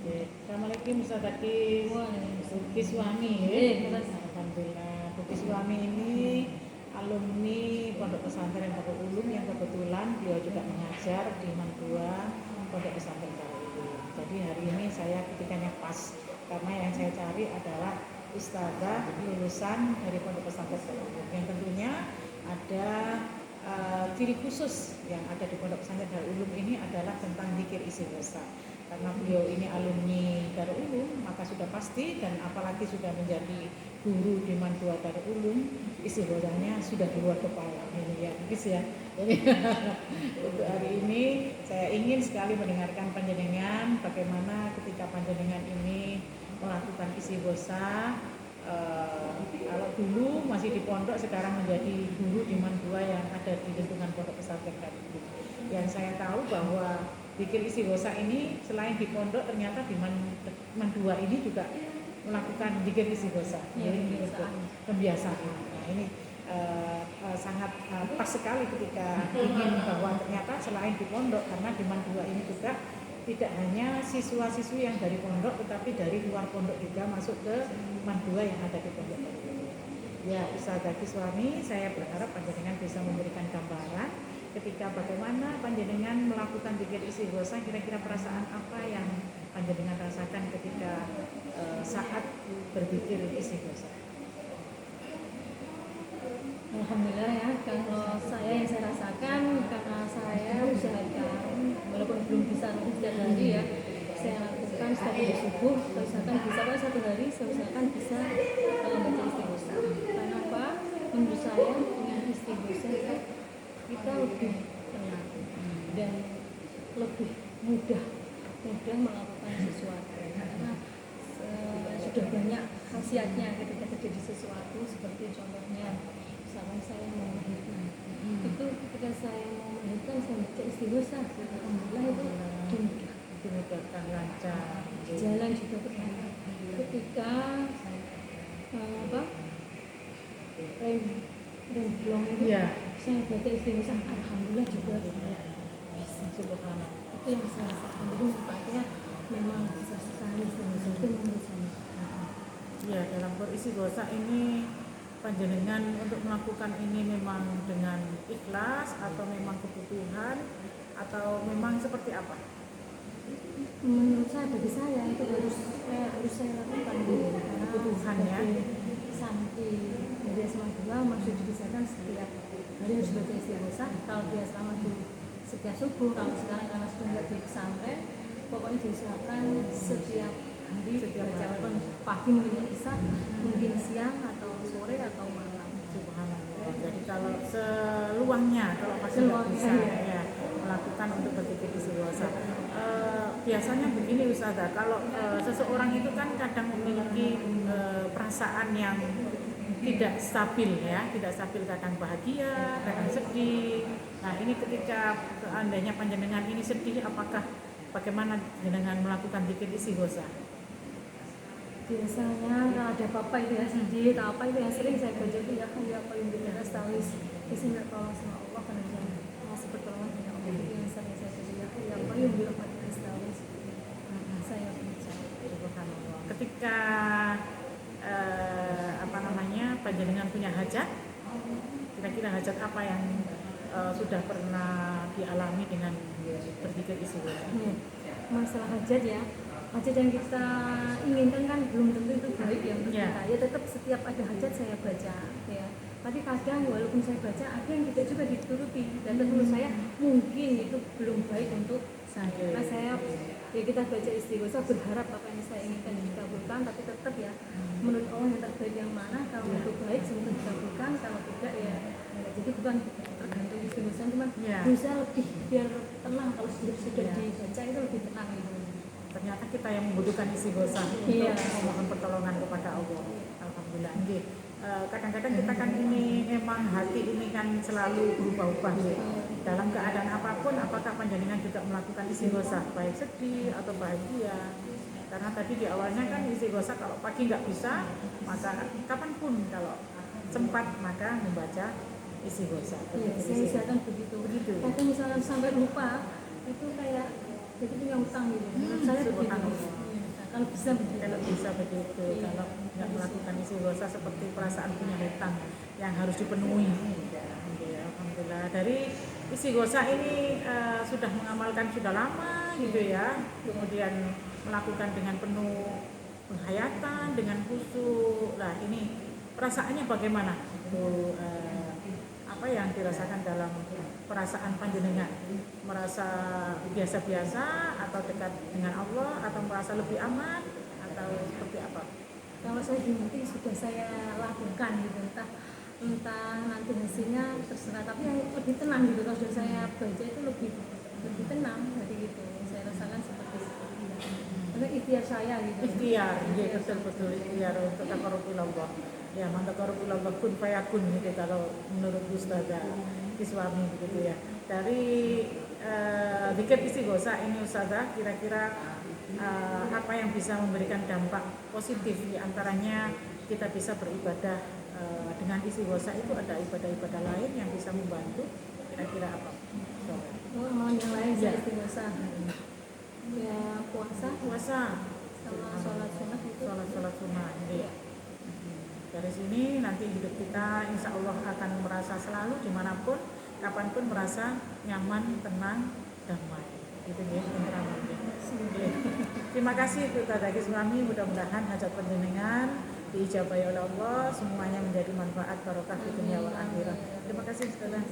Assalamualaikum Ustaz Hakim. Buki Suami ya. Alhamdulillah. Buki Suami ini alumni Pondok Pesantren Darul Ulum yang kebetulan beliau juga mengajar di Mandua Pondok Pesantren Darul Ulum. Jadi hari ini saya ketikanya pas karena yang saya cari adalah ustazah lulusan dari Pondok Pesantren Darul Ulum yang tentunya ada ciri khusus yang ada di Pondok Pesantren Darul Ulum ini adalah tentang zikir istighosa. Karena beliau ini alumni Darul Ulum, maka sudah pasti dan apalagi sudah menjadi guru di Mandua Darul Ulum, istighosanya sudah di luar kepala. Ini ya, guys ya. Untuk hari ini saya ingin sekali mendengarkan panjenengan bagaimana ketika panjenengan ini melakukan istighosa. Kalau dulu masih di pondok, sekarang menjadi guru di Mandua yang ada di lingkungan Pondok Pesantren Darul Ulum. Yang saya tahu bahwa zikir istighosa ini selain di pondok ternyata di Mandua ini juga melakukan zikir istighosa. Kebiasaan. Nah ini sangat pas sekali ketika ingin bahwa ternyata selain di pondok, karena di Mandua ini juga tidak hanya siswa-siswi yang dari pondok, tetapi dari luar pondok juga masuk ke Mandua yang ada di pondok. Ya, Ustaz Hakim Suami, saya berharap panjenengan bisa memberikan gambaran ketika bagaimana panjenengan melakukan zikir istighosa, kira-kira perasaan apa yang panjenengan rasakan ketika saat berzikir istighosa. Alhamdulillah ya, kalau yang saya rasakan karena saya usahakan walaupun belum bisa setiap hari ya, saya lakukan setiap hari subuh, usahakan bisa satu hari saya usahakan bisa membaca istighosa. Karena apa? Menurut saya dengan istighosa kita lebih tenang dan lebih mudah melakukan sesuatu karena sudah banyak khasiatnya ketika terjadi sesuatu, seperti contohnya misalnya saya mau melahirkan, itu ketika saya mau melahirkan saya baca istighosa, alhamdulillah itu dimudahkan, lancar, jalan juga berlancar. Ketika rem belum itu saya baca istighosa, alhamdulillah juga bisa. Subhanallah. Itu yang saya rasakan. Jadi nampaknya memang bisa sekali istighosa itu menurut saya. Ya, dalam beristighosa ini panjenengan untuk melakukan ini memang dengan ikhlas atau memang kebutuhan atau memang seperti apa? Menurut saya, bagi saya itu harus saya lakukan karena kebutuhan ya. Sampai dari SMA 2 masih dibisarkan setiap hari harus baca istighosa. Kalau dia selama itu setiap subuh, kalau sekarang karena sudah nggak di pesantren, pokoknya diusahakan setiap hari baca, pagi mungkin bisa, mungkin siang atau sore atau malam. Subhanallah. Jadi kalau seluangnya, kalau masih nggak bisa ya melakukan untuk berzikir istighosa. Biasanya begini Ustazah, kalau seseorang itu kan kadang memiliki perasaan yang tidak stabil ya, tidak stabil, kadang bahagia, kadang sedih. Nah ini ketika seandainya panjenengan ini sedih, apakah bagaimana panjenengan melakukan zikir istighosa? Biasanya kalau ada apa-apa itu ya sedih atau apa itu yang sering saya baca itu ya apa yang kita stawis bisa nggak tolong sama Allah karena dia masih pertolongan dari Allah, itu yang sering saya baca ya apa yang dilakukan stawis saya baca. Ketika panjenengan punya hajat, kira-kira hajat apa yang sudah pernah dialami dengan berzikir istighosa? Masalah hajat ya, hajat yang kita inginkan kan belum tentu itu baik ya untuk kita. Ya tetap setiap ada hajat saya baca ya. Tapi kadang walaupun saya baca ada yang tidak juga dituruti. Dan menurut saya mungkin itu belum baik untuk saya. Karena saya ya kita baca istighosa berharap apa yang saya inginkan dikabulkan, tapi tetap ya menurut Allah yang terbaik yang mana. Kalau itu baik semoga dikabulkan, kalau tidak ya. Jadi bukan tergantung istighosa, cuman bisa lebih biar tenang kalau sudah dibaca itu lebih tenang gitu. Ternyata kita yang membutuhkan istighosa untuk memohon pertolongan kepada Allah. Alhamdulillah. Kadang-kadang kita kan ini memang hati ini kan selalu berubah-ubah dalam keadaan apapun. Apakah panjenengan juga melakukan istighosa baik sedih atau bahagia? Karena tadi di awalnya kan istighosa kalau pagi nggak bisa, maka kapanpun kalau sempat maka membaca istighosa. Saya usahakan begitu. Tapi misalnya sampai lupa itu kayak jadi punya utang gitu. Menurut saya begitu. bisa begitu. Kalau bisa begitu, kalau nggak melakukan istighosa seperti perasaan punya hutang yang harus dipenuhi. Ya, alhamdulillah. Dari istighosa ini sudah mengamalkan sudah lama gitu ya. Kemudian melakukan dengan penuh penghayatan, dengan khusyuk. Nah, ini perasaannya bagaimana? Itu apa yang dirasakan dalam perasaan panjenengan? Merasa biasa-biasa atau dekat dengan Allah atau merasa lebih aman atau seperti apa? Kalau saya diminti sudah saya lakukan gitu, entah nanti hasilnya terserah, tapi yang lebih tenang gitu. Kalau sudah saya baca itu lebih tenang, jadi gitu saya rasakan seperti itu. Karena ikhtiar saya gitu. Ikhtiar, iya betul ikhtiar untuk taqarrubillah. Ya, mantaqarrubillah kun fayakun gitu kalau menurut Ustazah Kiswami begitu ya. Dari zikir istighosa ini Ustazah, kira-kira apa yang bisa memberikan dampak positif, di antaranya kita bisa beribadah dengan istighosa. Itu ada ibadah-ibadah lain yang bisa membantu, kira-kira apa? Amalan yang lain saya istighosa. Ya puasa sama sholat sunnah itu. Sholat sunnah ini. Dari sini nanti hidup kita insya Allah akan merasa selalu dimanapun, kapanpun merasa nyaman, tenang, damai. Gitu ya, Terima kasih Ustazah Kiswami, mudah-mudahan hajat panjenengan diijabahi oleh Allah, semuanya menjadi manfaat barokah di dunia wal akhirat. Terima kasih Ustazah.